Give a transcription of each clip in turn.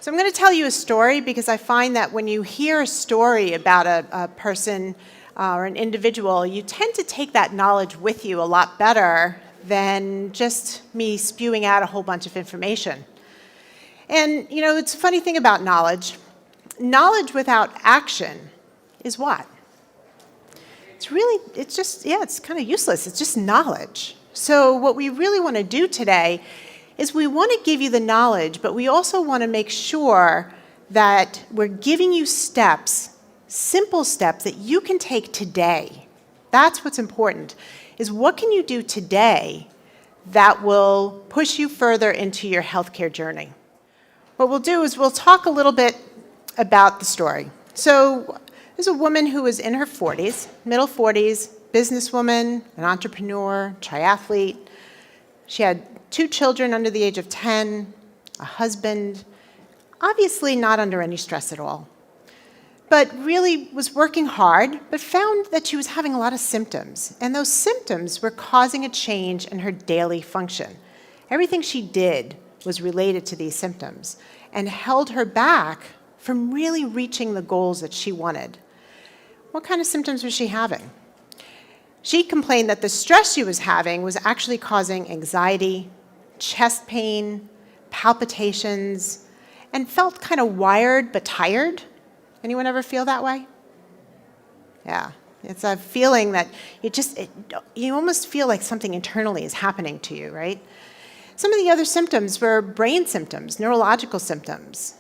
So I'm going to tell you a story because I find that when you hear a story about a person or an individual, you tend to take that knowledge with you a lot better than just me spewing out a whole bunch of information. And, you know, it's a funny thing about knowledge. Knowledge without action is what? It's kind of useless. It's just knowledge. So what we really want to do today is we want to give you the knowledge, but we also want to make sure that we're giving you steps, simple steps that you can take today. That's what's important, is what can you do today that will push you further into your healthcare journey. What we'll do is we'll talk a little bit about the story. So there's a woman who was in her 40s, middle 40s, businesswoman, an entrepreneur, triathlete. She had 2 children under the age of 10, a husband, obviously not under any stress at all, but really was working hard, but found that she was having a lot of symptoms, and those symptoms were causing a change in her daily function. Everything she did was related to these symptoms and held her back from really reaching the goals that she wanted. What kind of symptoms was she having? She complained that the stress she was having was actually causing anxiety, chest pain, palpitations, and felt kind of wired but tired. Anyone ever feel that way? Yeah, it's a feeling that you almost feel like something internally is happening to you, right? Some of the other symptoms were brain symptoms, neurological symptoms,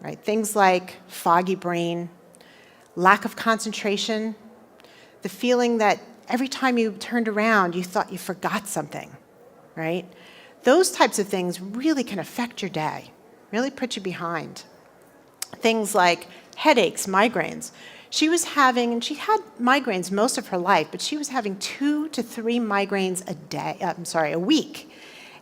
right? Things like foggy brain, lack of concentration, the feeling that every time you turned around, you thought you forgot something, right? Those types of things really can affect your day, really put you behind. Things like headaches, migraines. She had migraines most of her life, but she was having 2 to 3 migraines a week.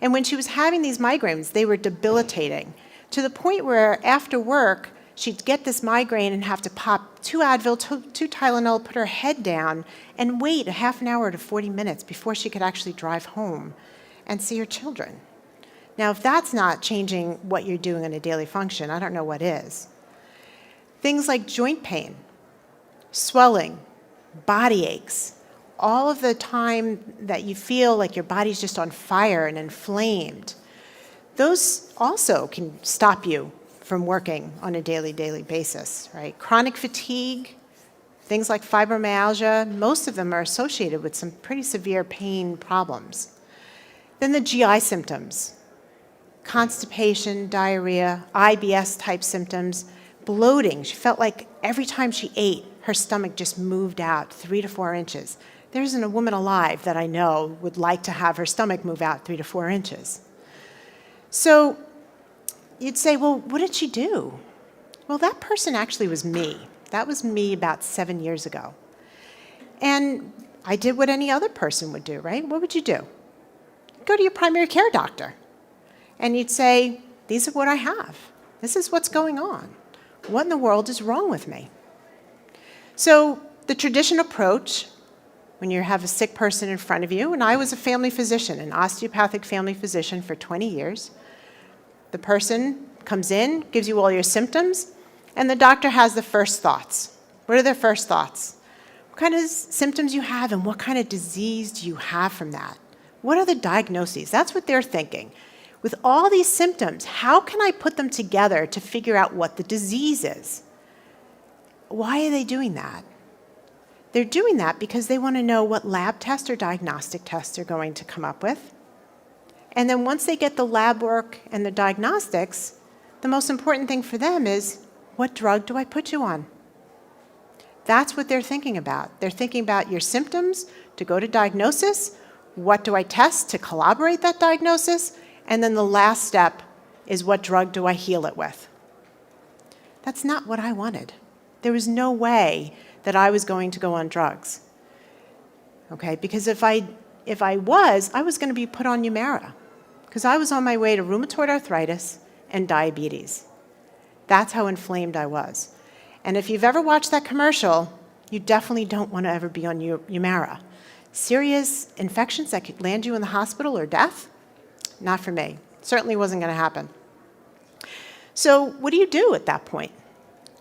And when she was having these migraines, they were debilitating to the point where after work, she'd get this migraine and have to pop 2 Advil, 2 Tylenol, put her head down, and wait a half an hour to 40 minutes before she could actually drive home and see her children. Now, if that's not changing what you're doing in a daily function, I don't know what is. Things like joint pain, swelling, body aches, all of the time that you feel like your body's just on fire and inflamed, those also can stop you from working on a daily basis, right? Chronic fatigue, things like fibromyalgia, most of them are associated with some pretty severe pain problems. Then the GI symptoms, constipation, diarrhea, IBS-type symptoms, bloating. She felt like every time she ate, her stomach just moved out 3 to 4 inches. There isn't a woman alive that I know would like to have her stomach move out 3 to 4 inches. So you'd say, well, what did she do? Well, that person actually was me. That was me about 7 years ago. And I did what any other person would do, right? What would you do? Go to your primary care doctor. And you'd say, these are what I have. This is what's going on. What in the world is wrong with me? So the traditional approach, when you have a sick person in front of you, and I was a family physician, an osteopathic family physician for 20 years, the person comes in, gives you all your symptoms, and the doctor has the first thoughts. What are their first thoughts? What kind of symptoms you have and what kind of disease do you have from that? What are the diagnoses? That's what they're thinking. With all these symptoms, how can I put them together to figure out what the disease is? Why are they doing that? They're doing that because they want to know what lab test or diagnostic tests they're going to come up with. And then once they get the lab work and the diagnostics, the most important thing for them is, what drug do I put you on? That's what they're thinking about. They're thinking about your symptoms to go to diagnosis, what do I test to corroborate that diagnosis, and then the last step is, what drug do I heal it with? That's not what I wanted. There was no way that I was going to go on drugs. Okay, because if I was going to be put on Humira, because I was on my way to rheumatoid arthritis and diabetes. That's how inflamed I was. And if you've ever watched that commercial, you definitely don't want to ever be on Humira. Serious infections that could land you in the hospital or death? Not for me. Certainly wasn't going to happen. So what do you do at that point?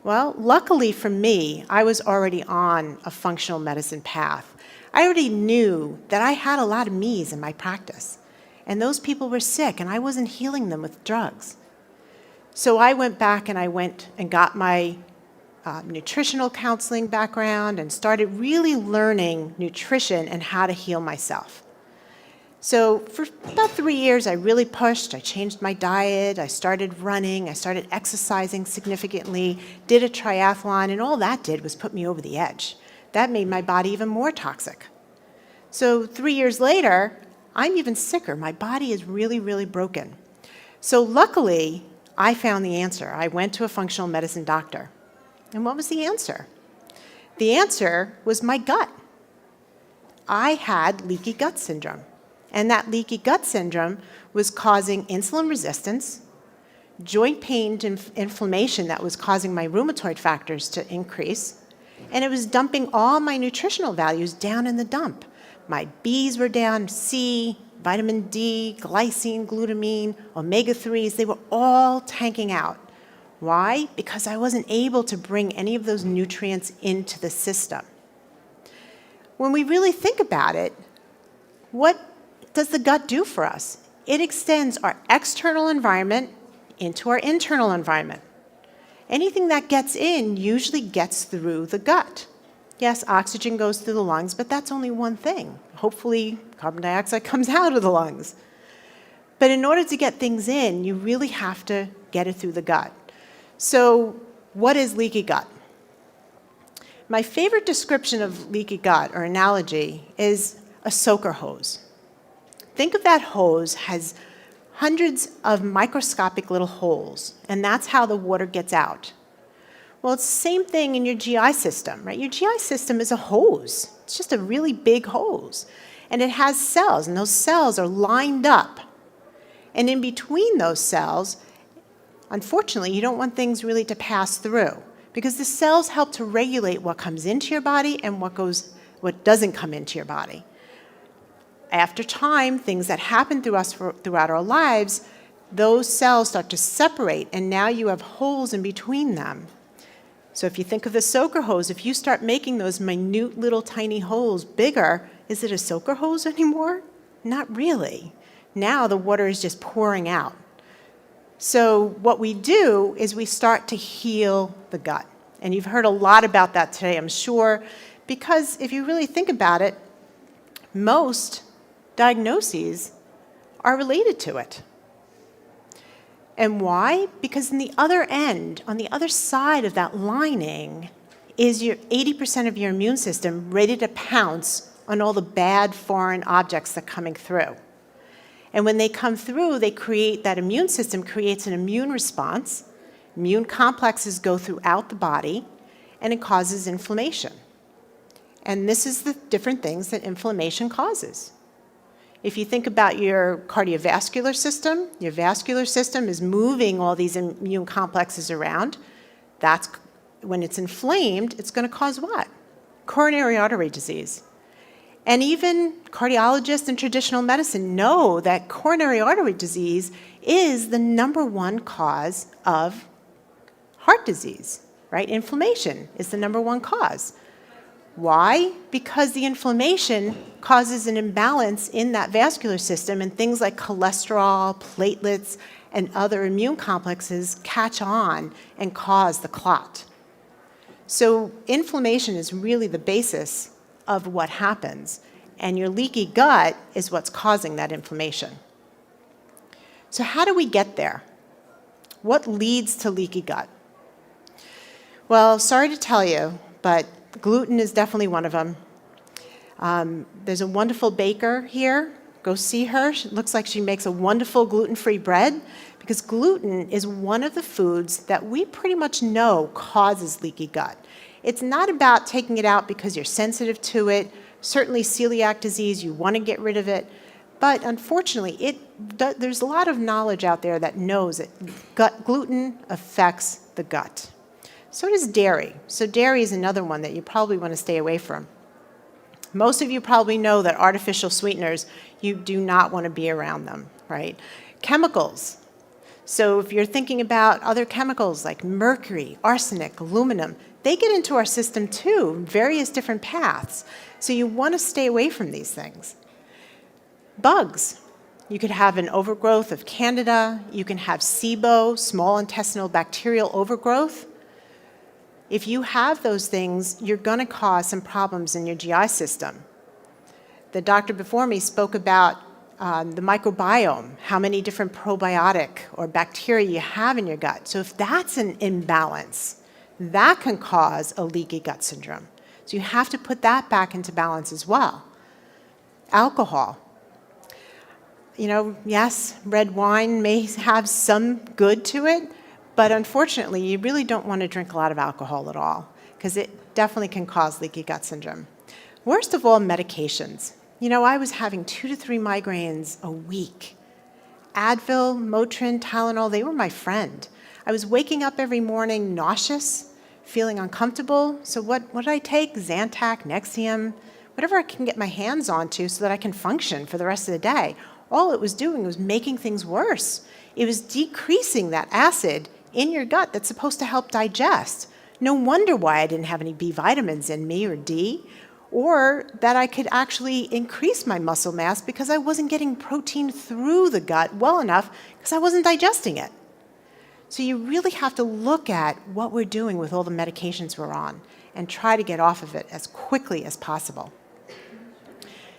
Well, luckily for me, I was already on a functional medicine path. I already knew that I had a lot of me's in my practice, and those people were sick, and I wasn't healing them with drugs. So I went back and I went and got my nutritional counseling background and started really learning nutrition and how to heal myself. So for about 3 years, I really pushed. I changed my diet. I started running. I started exercising significantly, did a triathlon, and all that did was put me over the edge. That made my body even more toxic. So 3 years later, I'm even sicker. My body is really, really broken. So luckily, I found the answer. I went to a functional medicine doctor. And what was the answer? The answer was my gut. I had leaky gut syndrome. And that leaky gut syndrome was causing insulin resistance, joint pain and inflammation that was causing my rheumatoid factors to increase, and it was dumping all my nutritional values down in the dump. My B's were down, C, vitamin D, glycine, glutamine, omega-3s, they were all tanking out. Why? Because I wasn't able to bring any of those nutrients into the system. When we really think about it, what does the gut do for us? It extends our external environment into our internal environment. Anything that gets in usually gets through the gut. Yes, oxygen goes through the lungs, but that's only one thing. Hopefully, carbon dioxide comes out of the lungs. But in order to get things in, you really have to get it through the gut. So what is leaky gut? My favorite description of leaky gut, or analogy, is a soaker hose. Think of that hose as hundreds of microscopic little holes, and that's how the water gets out. Well, it's the same thing in your GI system, right? Your GI system is a hose. It's just a really big hose. And it has cells, and those cells are lined up. And in between those cells, unfortunately, you don't want things really to pass through, because the cells help to regulate what comes into your body and what doesn't come into your body. After time, things that happen throughout our lives, those cells start to separate, and now you have holes in between them. So if you think of the soaker hose, if you start making those minute little tiny holes bigger, is it a soaker hose anymore? Not really. Now the water is just pouring out. So what we do is we start to heal the gut. And you've heard a lot about that today, I'm sure, because if you really think about it, most diagnoses are related to it. And why? Because in the other end, on the other side of that lining, is your 80% of your immune system ready to pounce on all the bad foreign objects that are coming through. And when they come through, that immune system creates an immune response. Immune complexes go throughout the body, and it causes inflammation. And this is the different things that inflammation causes. If you think about your cardiovascular system, your vascular system is moving all these immune complexes around. That's when it's inflamed, it's going to cause what? Coronary artery disease. And even cardiologists in traditional medicine know that coronary artery disease is the #1 cause of heart disease, right? Inflammation is the #1 cause. Why? Because the inflammation causes an imbalance in that vascular system, and things like cholesterol, platelets, and other immune complexes catch on and cause the clot. So inflammation is really the basis of what happens, and your leaky gut is what's causing that inflammation. So how do we get there? What leads to leaky gut? Well, sorry to tell you, but gluten is definitely one of them. There's a wonderful baker here. Go see her. It looks like she makes a wonderful gluten-free bread, because gluten is one of the foods that we pretty much know causes leaky gut. It's not about taking it out because you're sensitive to it. Certainly celiac disease, you want to get rid of it. But unfortunately, there's a lot of knowledge out there that knows that gluten affects the gut. So does dairy. So dairy is another one that you probably want to stay away from. Most of you probably know that artificial sweeteners, you do not want to be around them, right? Chemicals. So if you're thinking about other chemicals like mercury, arsenic, aluminum, they get into our system too, various different paths. So you want to stay away from these things. Bugs. You could have an overgrowth of Candida. You can have SIBO, small intestinal bacterial overgrowth. If you have those things, you're going to cause some problems in your GI system. The doctor before me spoke about the microbiome, how many different probiotic or bacteria you have in your gut. So if that's an imbalance, that can cause a leaky gut syndrome. So you have to put that back into balance as well. Alcohol. You know, yes, red wine may have some good to it, but unfortunately, you really don't want to drink a lot of alcohol at all, because it definitely can cause leaky gut syndrome. Worst of all, medications. You know, I was having 2 to 3 migraines a week. Advil, Motrin, Tylenol, they were my friend. I was waking up every morning nauseous, feeling uncomfortable. So what did I take? Zantac, Nexium, whatever I can get my hands onto so that I can function for the rest of the day. All it was doing was making things worse. It was decreasing that acid in your gut that's supposed to help digest. No wonder why I didn't have any B vitamins in me or D, or that I could actually increase my muscle mass because I wasn't getting protein through the gut well enough because I wasn't digesting it. So you really have to look at what we're doing with all the medications we're on and try to get off of it as quickly as possible.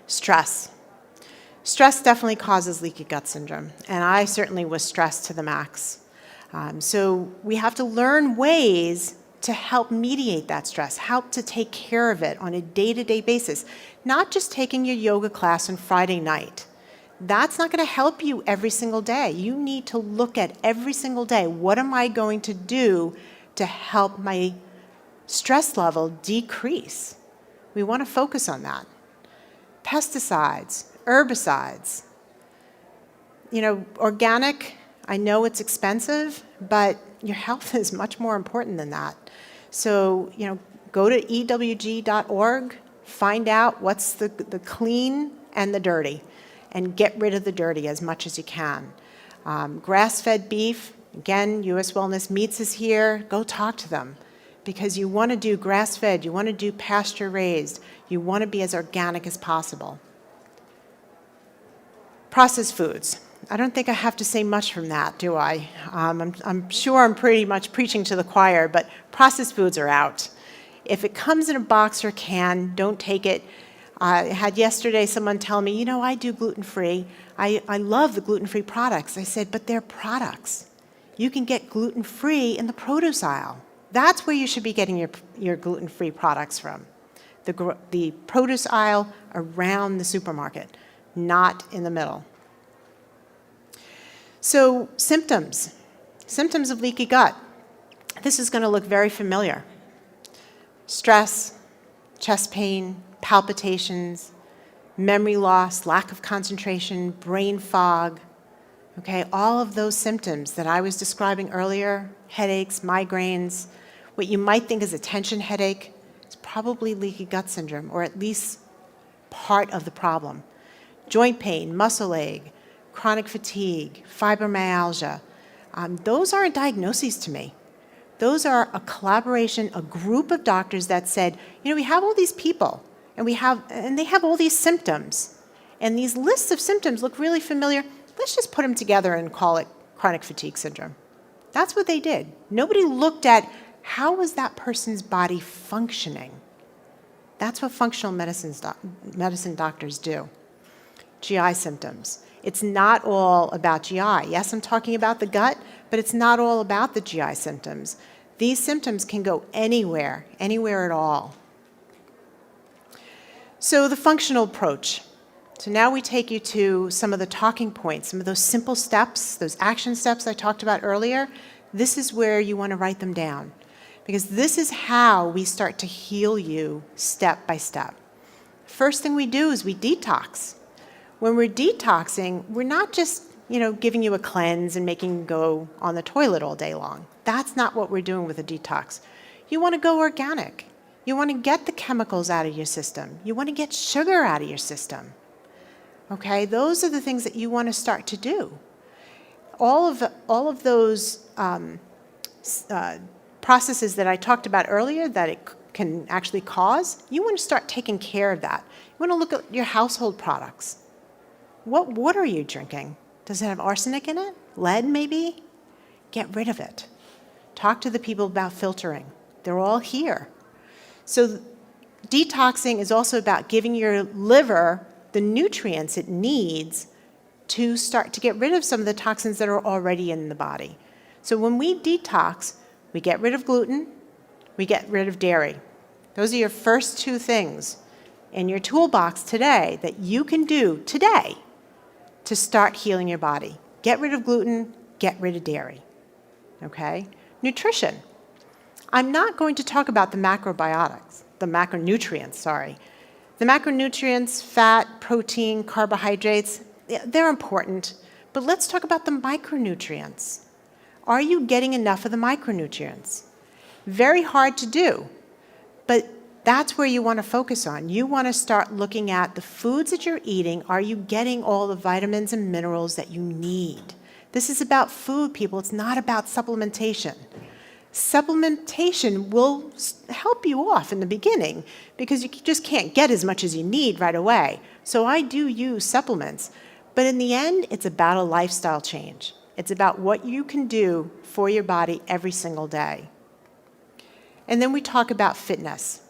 Stress. Stress definitely causes leaky gut syndrome, and I certainly was stressed to the max. So we have to learn ways to help mediate that stress, help to take care of it on a day-to-day basis, not just taking your yoga class on Friday night. That's not going to help you every single day. You need to look at every single day, what am I going to do to help my stress level decrease? We want to focus on that. Pesticides, herbicides. You know, organic, I know it's expensive, but your health is much more important than that. So, you know, go to ewg.org, find out what's the clean and the dirty, and get rid of the dirty as much as you can. Grass-fed beef, again, US Wellness Meats is here. Go talk to them, because you want to do grass-fed, you want to do pasture-raised, you want to be as organic as possible. Processed foods. I don't think I have to say much from that, do I? I'm sure I'm pretty much preaching to the choir, but processed foods are out. If it comes in a box or can, don't take it. I had yesterday someone tell me, you know, I do gluten-free. I love the gluten-free products. I said, but they're products. You can get gluten-free in the produce aisle. That's where you should be getting your gluten-free products from. The produce aisle around the supermarket, not in the middle. So symptoms of leaky gut. This is going to look very familiar. Stress, chest pain, palpitations, memory loss, lack of concentration, brain fog. Okay, all of those symptoms that I was describing earlier, headaches, migraines, what you might think is a tension headache, it's probably leaky gut syndrome, or at least part of the problem. Joint pain, muscle ache, chronic fatigue, fibromyalgia, those aren't diagnoses to me. Those are a collaboration, a group of doctors that said, you know, we have all these people, and they have all these symptoms, and these lists of symptoms look really familiar. Let's just put them together and call it chronic fatigue syndrome. That's what they did. Nobody looked at how was that person's body functioning. That's what functional medicine doctors do. GI symptoms. It's not all about GI. Yes, I'm talking about the gut, but it's not all about the GI symptoms. These symptoms can go anywhere at all. So the functional approach. So now we take you to some of the talking points, some of those simple steps, those action steps I talked about earlier. This is where you want to write them down, because this is how we start to heal you step by step. First thing we do is we detox. When we're detoxing, we're not just, you know, giving you a cleanse and making you go on the toilet all day long. That's not what we're doing with a detox. You want to go organic. You want to get the chemicals out of your system. You want to get sugar out of your system. Okay, those are the things that you want to start to do. all of those processes that I talked about earlier that it can actually cause, you want to start taking care of that. You want to look at your household products. What water are you drinking? Does it have arsenic in it? Lead, maybe? Get rid of it. Talk to the people about filtering. They're all here. So detoxing is also about giving your liver the nutrients it needs to start to get rid of some of the toxins that are already in the body. So when we detox, we get rid of gluten, we get rid of dairy. Those are your first two things in your toolbox today that you can do today to start healing your body. Get rid of gluten, get rid of dairy. Okay? Nutrition. I'm not going to talk about the macronutrients, The macronutrients, fat, protein, carbohydrates, they're important, but let's talk about the micronutrients. Are you getting enough of the micronutrients? Very hard to do, but that's where you want to focus on. You want to start looking at the foods that you're eating. Are you getting all the vitamins and minerals that you need? This is about food, people. It's not about supplementation. Supplementation will help you off in the beginning because you just can't get as much as you need right away. So I do use supplements. But in the end, it's about a lifestyle change. It's about what you can do for your body every single day. And then we talk about fitness.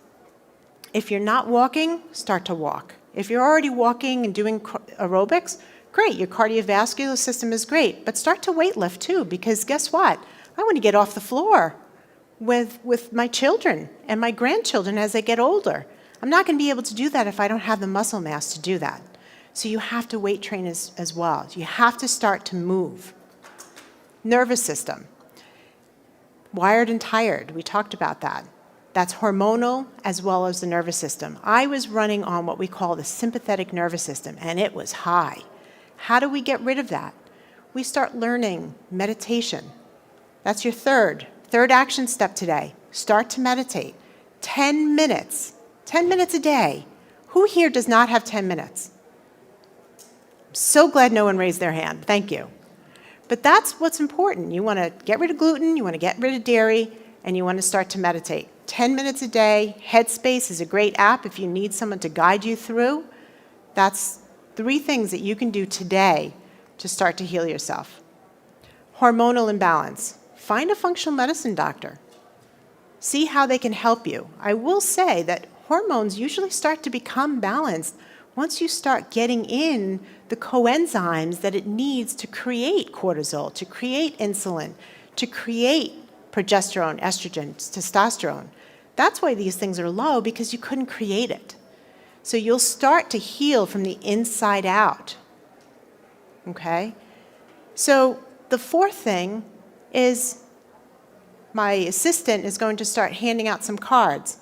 If you're not walking, start to walk. If you're already walking and doing aerobics, great, your cardiovascular system is great. But start to weightlift too, because guess what? I want to get off the floor with my children and my grandchildren as they get older. I'm not going to be able to do that if I don't have the muscle mass to do that. So you have to weight train as well. You have to start to move. Nervous system. Wired and tired, we talked about that. That's hormonal as well as the nervous system. I was running on what we call the sympathetic nervous system, and it was high. How do we get rid of that? We start learning meditation. That's your third action step today. Start to meditate. 10 minutes. 10 minutes a day. Who here does not have 10 minutes? I'm so glad no one raised their hand. Thank you. But that's what's important. You want to get rid of gluten, you want to get rid of dairy, and you want to start to meditate. 10 minutes a day. Headspace is a great app if you need someone to guide you through. That's 3 things that you can do today to start to heal yourself. Hormonal imbalance. Find a functional medicine doctor. See how they can help you. I will say that hormones usually start to become balanced once you start getting in the coenzymes that it needs to create cortisol, to create insulin, to create progesterone, estrogen, testosterone. That's why these things are low, because you couldn't create it. So you'll start to heal from the inside out. Okay? So the 4th thing is my assistant is going to start handing out some cards.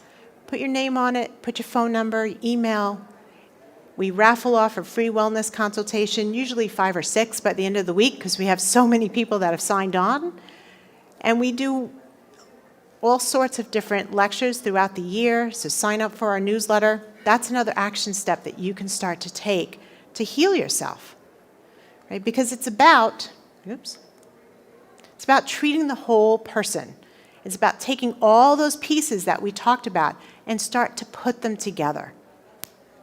Put your name on it, put your phone number, email. We raffle off a free wellness consultation, usually 5 or 6 by the end of the week because we have so many people that have signed on. And we do all sorts of different lectures throughout the year, so sign up for our newsletter. That's another action step that you can start to take to heal yourself, right? Because it's about treating the whole person. It's about taking all those pieces that we talked about and start to put them together.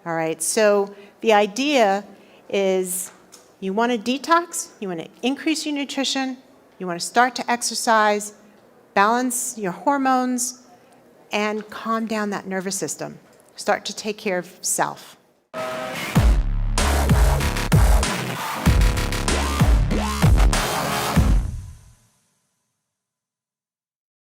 All right, so the idea is you want to detox, you want to increase your nutrition, you want to start to exercise, balance your hormones, and calm down that nervous system. Start to take care of self.